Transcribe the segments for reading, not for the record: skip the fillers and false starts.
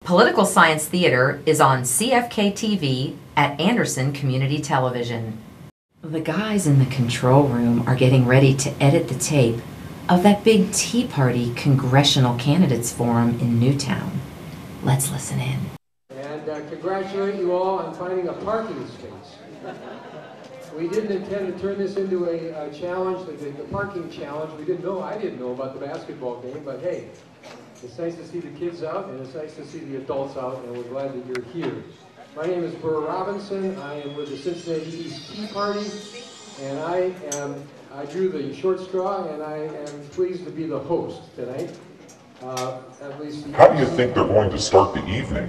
Political Science Theater is on CFK TV at Anderson Community Television. The guys in the control room are getting ready to edit the tape of that big Tea Party Congressional Candidates Forum in Newtown. Let's listen in. And congratulate you all on finding a parking space. We didn't intend to turn this into a challenge, the parking challenge. I didn't know about the basketball game, but hey, it's nice to see the kids out, and it's nice to see the adults out, and we're glad that you're here. My name is Burr Robinson. I am with the Cincinnati East Tea Party, and I drew the short straw, and I am pleased to be the host tonight. At least. How do you think they're going to start the evening?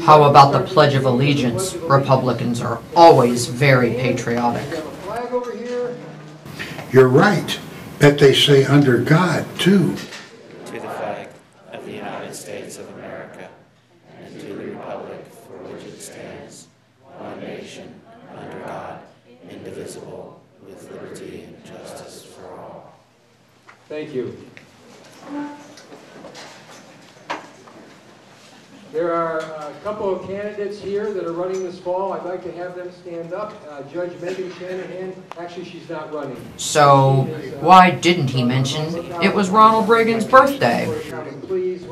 How about the Pledge of Allegiance? Republicans are always very patriotic. We have a flag over here. You're right. Bet they say under God, too. To the flag of the United States of America, and to the republic for which it stands, one nation, under God, indivisible, with liberty and justice for all. Thank you. There are a couple of candidates here that are running this fall. I'd like to have them stand up. Judge Megan Shanahan, actually she's not running. So, why didn't he mention it was Ronald Reagan's birthday?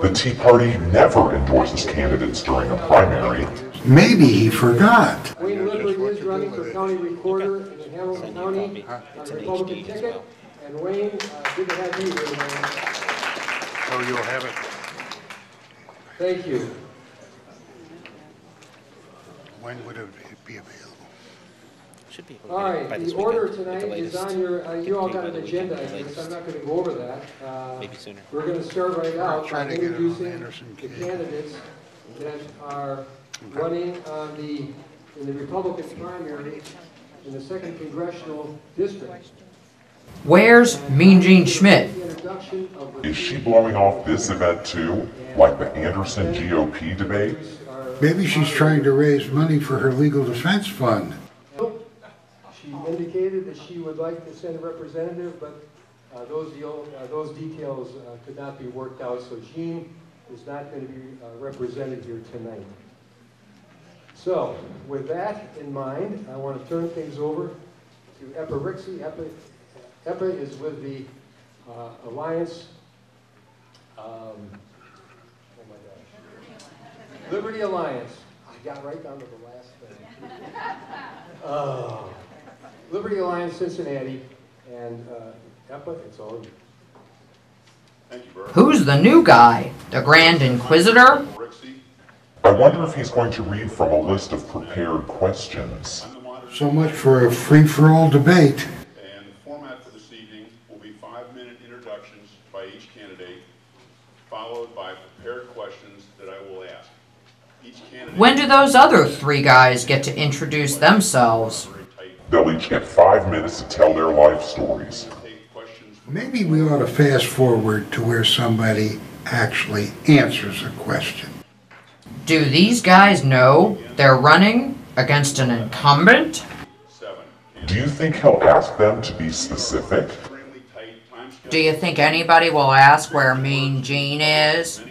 The Tea Party never endorses candidates during a primary. Maybe he forgot. Wayne Lippert is running for county recorder in Hamilton County on a Republican ticket. And Wayne, good to have you here, Wayne. Oh, you'll have it. Thank you. When would it be available? Should be All right, the order tonight is on your, you all got an agenda, I guess. I'm not going to go over that. Maybe sooner. We're going to start right out by Trying to get it on introducing Anderson the K. candidates that are running in the Republican primary in the 2nd Congressional District. Where's Mean Gene Schmidt? Is she blowing off this event too, like the Anderson GOP debate? Maybe she's trying to raise money for her legal defense fund. She indicated that she would like to send a representative, but those details could not be worked out, so Jean is not going to be represented here tonight. So, with that in mind, I want to turn things over to Eppa Rixey. Eppa is with the Alliance, oh my gosh, Liberty Alliance. I got right down to the last thing. Liberty Alliance Cincinnati, and Eppa, it's all you. Thank you, Bert. Who's the new guy? The Grand Inquisitor? I wonder if he's going to read from a list of prepared questions. So much for a free-for-all debate. And the format for this evening will be 5-minute introductions by each candidate, followed by prepared questions that I will ask. Each candidate. When do those other 3 guys get to introduce themselves? They'll each get 5 minutes to tell their life stories. Maybe we ought to fast forward to where somebody actually answers a question. Do these guys know they're running against an incumbent? Do you think he'll ask them to be specific? Do you think anybody will ask where Mean Gene is?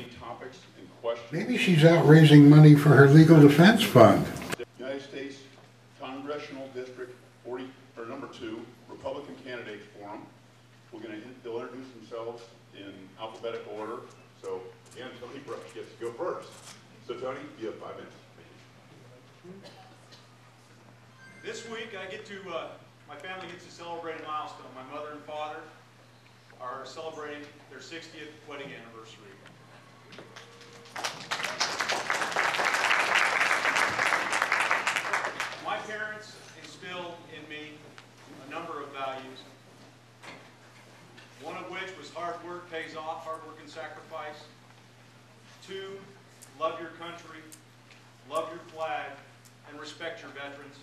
Maybe she's out raising money for her legal defense fund. United States Congressional District 40, or number 2, Republican Candidates Forum. They'll introduce themselves in alphabetical order. So again, Tony Brooks gets to go first. So Tony, you have 5 minutes. This week I get to, my family gets to celebrate a milestone. My mother and father are celebrating their 60th wedding anniversary. My parents instilled in me a number of values, one of which was hard work pays off, hard work and sacrifice. 2, love your country, love your flag, and respect your veterans.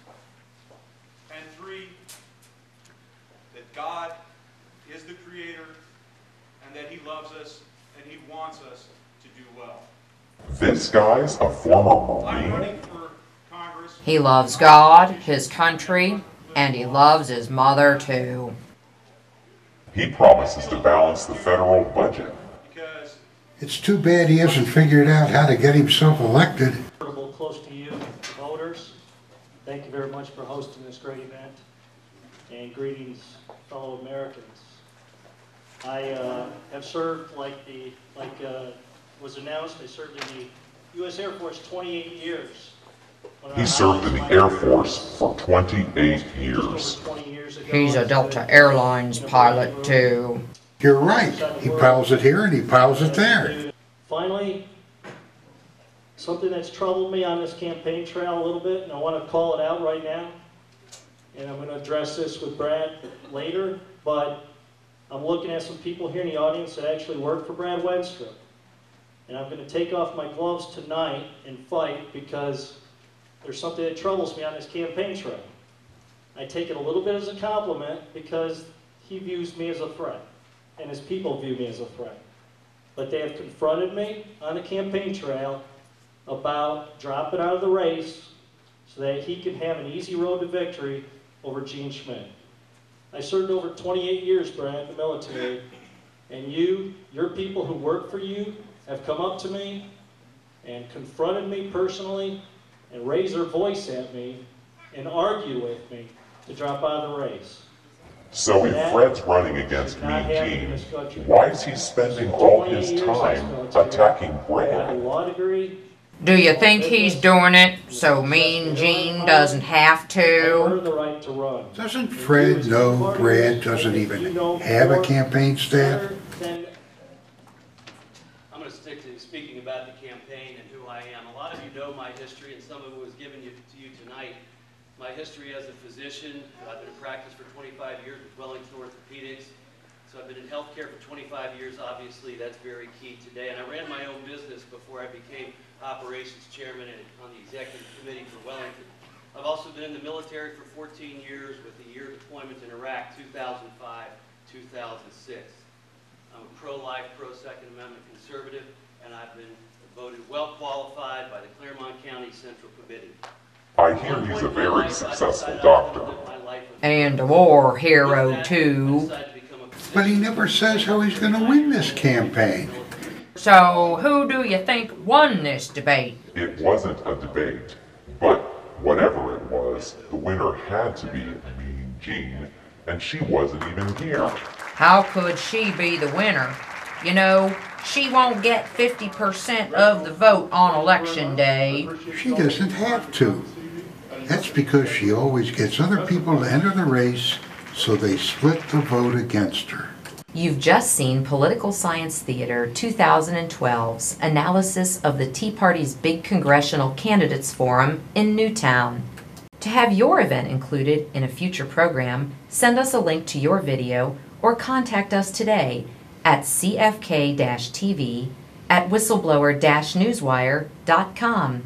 And 3, that God is the creator and that he loves us and he wants us to do well. This guy's a former I'm Marine. running for Congress. He loves God, his country, and he loves his mother too. He promises to balance the federal budget. Because It's too bad he hasn't figured out how to get himself elected. Close to you, voters. Thank you very much for hosting this great event. And greetings, fellow Americans. I have served, like was announced, I served in the U.S. Air Force 28 years. He served in the Air Force for 28 years. 20 years ago, He's a Delta Airlines pilot too. You're right. He piles it here and he piles it there. Finally, something that's troubled me on this campaign trail a little bit, and I want to call it out right now. And I'm going to address this with Brad later, but I'm looking at some people here in the audience that actually work for Brad Wenstrup. And I'm going to take off my gloves tonight and fight because there's something that troubles me on this campaign trail. I take it a little bit as a compliment because he views me as a threat, and his people view me as a threat. But they have confronted me on the campaign trail about dropping out of the race so that he can have an easy road to victory over Gene Schmidt. I served over 28 years, Brad, in the military, and your people who work for you have come up to me and confronted me personally and raised their voice at me and argue with me to drop out of the race. So if Fred's running against Mean Gene, why is he spending all his time attacking I have a Brad? law degree. Do you think he's doing it so Mean Gene doesn't have I to? earned the right to run. Doesn't Fred know Brad doesn't even have a campaign staff? I'm going to stick to speaking about the campaign and who I am. A lot of you know my history, and some of it was given to you tonight. My history as a physician, I've been in practice for 25 years with Wellington Orthopedics. So I've been in healthcare for 25 years, obviously that's very key today. And I ran my own business before I became operations chairman and on the executive committee for Wellington. I've also been in the military for 14 years with a year deployment in Iraq, 2005, 2006. I'm a pro-life, pro-Second Amendment conservative, and I've been voted well qualified by the Claremont County Central Committee. I hear he's a very successful doctor. And a war hero too. But he never says how he's going to win this campaign. So who do you think won this debate? It wasn't a debate, but whatever it was, the winner had to be Mean Gene, and she wasn't even here. How could she be the winner? You know, she won't get 50% of the vote on election day. She doesn't have to. That's because she always gets other people to enter the race, so they split the vote against her. You've just seen Political Science Theater 2012's analysis of the Tea Party's big congressional candidates forum in Newtown. To have your event included in a future program, send us a link to your video or contact us today at cfk-tv@whistleblower-newswire.com.